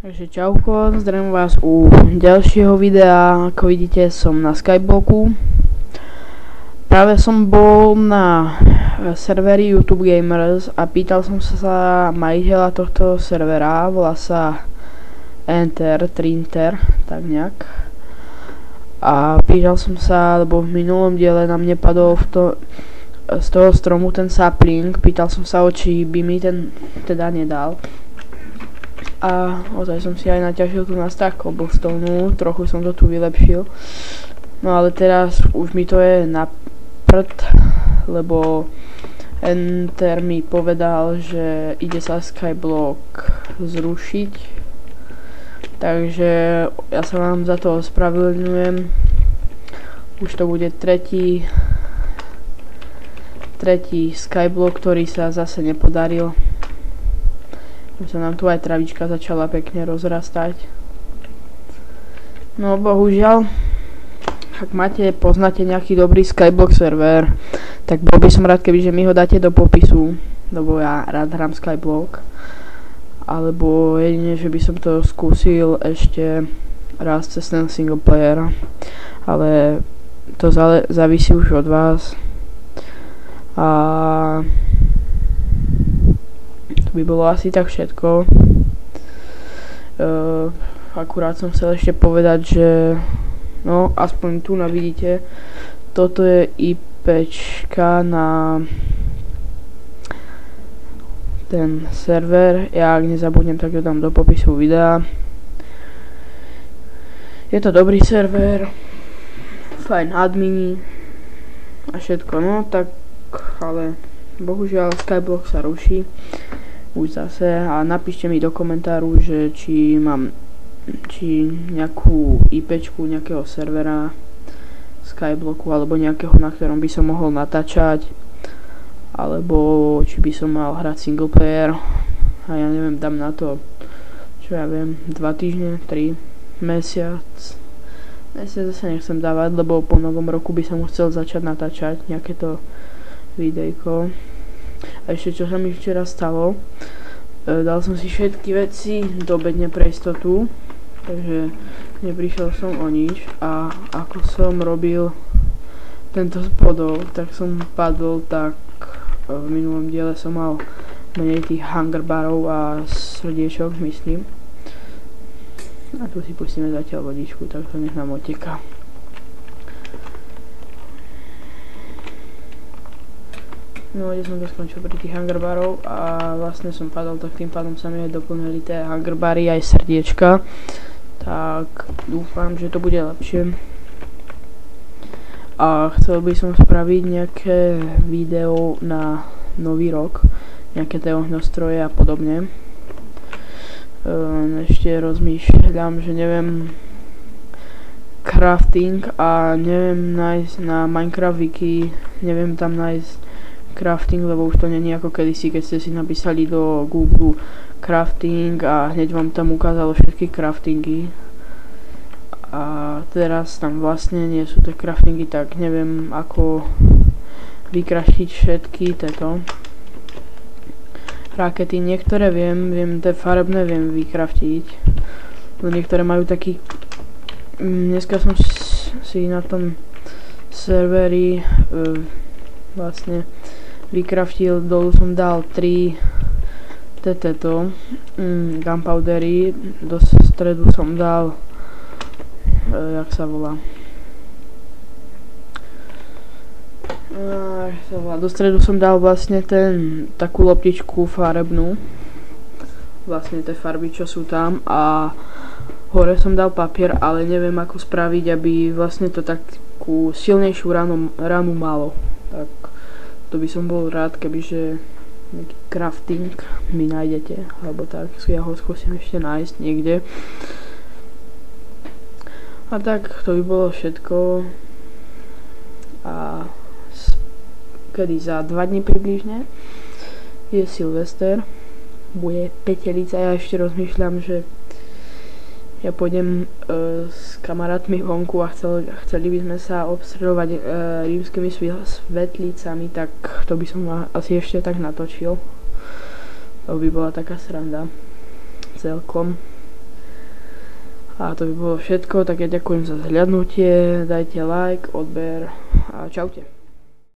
Takže čauko, zdravím vás u ďalšieho videa. Ako vidíte, som na Skyblocku. Práve som bol na serveri YouTube Gamers a pýtal som sa majiteľa tohto servera, volá sa Trinter, tak nejak. A pýtal som sa, lebo v minulom diele na mne padol z toho stromu ten sapling, pýtal som sa, či by mi ten teda nedal. A ozaj som si aj naťažil tu na stack cobblestone, trochu som to tu vylepšil. No ale teraz už mi to je na prd, lebo Enter mi povedal, že ide sa Skyblock zrušiť. Takže ja sa vám za to ospravedlňujem. Už to bude tretí Skyblock, ktorý sa zase nepodaril. Už sa nám tu aj travička začala pekne rozrastať. No bohužiaľ, ak poznáte nejaký dobrý Skyblock server, tak bol by som rád, kebyže mi ho dáte do popisu, lebo ja rád hrám Skyblock. Alebo jedine, že by som to skúsil ešte raz cez ten single player, ale to závisí už od vás. A by bolo asi tak všetko. Akurát som chcel ešte povedať, že no aspoň tu vidíte, toto je IPčka na ten server. Ja ak nezabudnem, tak to dám do popisu videa. Je to dobrý server, fajn admini a všetko, no tak, ale bohužiaľ Skyblock sa ruší už zase a napíšte mi do komentáru, že či nejakú IPčku nejakého servera Skyblocku alebo nejakého, na ktorom by som mohol natáčať, alebo či by som mal hrať single player a ja neviem, dám na to, čo ja viem, 2 týždne, 3, mesiac zase nechcem dávať, lebo po novom roku by som chcel začať natáčať nejaké to videjko. A ešte čo sa mi včera stalo, dal som si všetky veci do bedne pre istotu, takže neprišiel som o nič a ako som robil tento spodol, tak som padol, tak v minulom diele som mal menej tých hunger barov a srdiečok, myslím. A tu si pustíme zatiaľ vodičku, tak to nech nám oteká. No, kde som to skončil pri tých hunger barov a vlastne som padol, tak tým pádom sa mi aj doplnili tie hunger bary aj srdiečka. Tak dúfam, že to bude lepšie. A chcel by som spraviť nejaké video na nový rok, nejaké tie ohňostroje a podobne. Ešte rozmýšľam, že neviem crafting a neviem nájsť na Minecraft wiki, neviem tam nájsť crafting, lebo už to není ako kedysi, keď ste si napísali do Google crafting a hneď vám tam ukázalo všetky craftingy. A teraz tam vlastne nie sú tie craftingy, tak neviem ako vykraftiť všetky tieto rakety. Niektoré viem tie farebné viem vykraftiť, no niektoré majú taký. Dneska som si na tom serveri vlastne vykraftil, dolu som dal 3 gunpowdery, do stredu som dal jak sa volá, do stredu som dal vlastne takú loptičku farebnú, vlastne tie farby, čo sú tam, a hore som dal papier, ale neviem ako spraviť, aby vlastne to takú silnejšiu ranu malo. Tak to by som bol rád, kebyže nejaký crafting mi nájdete, alebo tak, ja ho skúsim ešte nájsť niekde. A tak, to by bolo všetko. A kedy za 2 dní približne je Silvester, bude petelica. Ja ešte rozmýšľam, že ja pôjdem s kamarátmi vonku a chceli by sme sa obstredovať rímskymi svetlicami, tak to by som asi ešte tak natočil. To by bola taká sranda celkom. A to by bolo všetko, tak ja ďakujem za zhľadnutie, dajte like, odber a čaute.